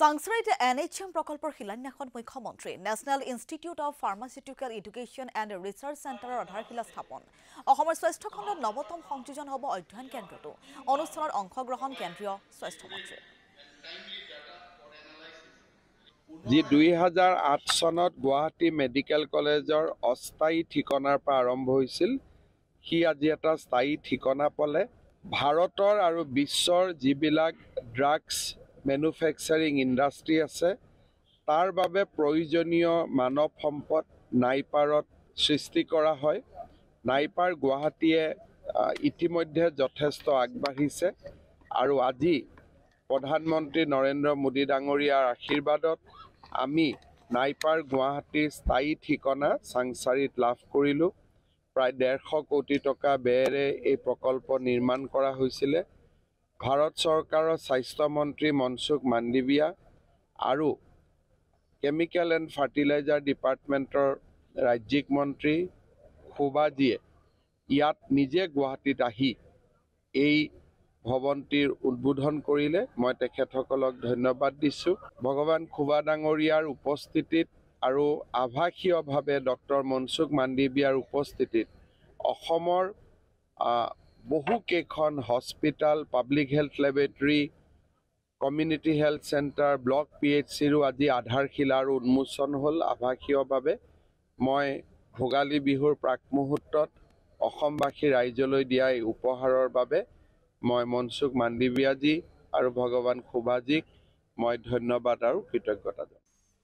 সাংসাৰিত NHM প্ৰকল্পৰ শিলান্যাসত মুখ্যমন্ত্ৰী national institute of pharmaceutical education and research চেণ্টাৰৰ আধাৰশিলা স্থাপন অসমৰ স্বাস্থ্য খণ্ডত নৱতম সংযোজন হ'ব অধ্যয়ন কেন্দ্ৰটো অনুষ্ঠানত অংশগ্ৰহণ কেন্দ্ৰীয় স্বাস্থ্য মন্ত্ৰী যি 2008 চনত গুৱাহাটী মেডিকেল কলেজৰ অস্থায়ী ঠিকনাৰ পৰা আৰম্ভ হৈছিল সি আজি এটা স্থায়ী ঠিকনা পালে ভাৰতৰ আৰু বিশ্বৰ যিবিলাক ড্ৰাগছ মেনুফেকচাৰিং ইণ্ডাষ্ট্ৰী আছে তাৰ বাবে প্ৰয়োজনীয় মানৱ সম্পদ নাইপাৰত সৃষ্টি কৰা হয় নাইপাৰ গুৱাহাটীয়ে ইতিমধ্যে যথেষ্ট আগবাঢ়িছে আৰু আজি প্ৰধানমন্ত্ৰী নৰেন্দ্ৰ মোদী ডাঙৰীয়াৰ আশীৰ্বাদত আমি নাইপাৰ গুৱাহাটীৰ স্থায়ী ঠিকনা চাংচাৰিত লাভ কৰিলোঁ প্ৰায় 150 কোটি টকা ব্যয়েৰে এই প্ৰকল্প নিৰ্মাণ কৰা হৈছিলে ভাৰত চৰকাৰৰ স্বাস্থ্য মন্ত্ৰী মনসুখ মাণ্ডভিয়া আৰু কেমিকেল এণ্ড ফাৰ্টিলাইজাৰ ডিপাৰ্টমেণ্টৰ ৰাজ্যিক মন্ত্ৰী খোবাজীয়ে ইয়াত নিজে গুৱাহাটীত আহি এই ভৱনটিৰ উদ্বোধন কৰিলে মই তেখেতসকলক ধন্যবাদ দিছোঁ ভগৱান খোবা ডাঙৰীয়াৰ উপস্থিতিত আৰু আভাসীয়ভাৱে ডক্টৰ মনসুখ মাণ্ডভিয়াৰ উপস্থিতিত অসমৰ বহু কেইখন hospital public health laboratory community health centre block PHCৰো আজি আধাৰশিলা আৰু উন্মোচন হ'ল আভাসীয়ভাৱে মই ভোগালী বিহুৰ প্ৰাক মুহূৰ্তত অসমবাসী ৰাইজলৈ দিয়া এই উপহাৰৰ বাবে মই মনসুখ মাণ্ডভিয়াজী আৰু ভগৱান খোবাজীক মই ধন্যবাদ আৰু কৃতজ্ঞতা জনাইছোঁ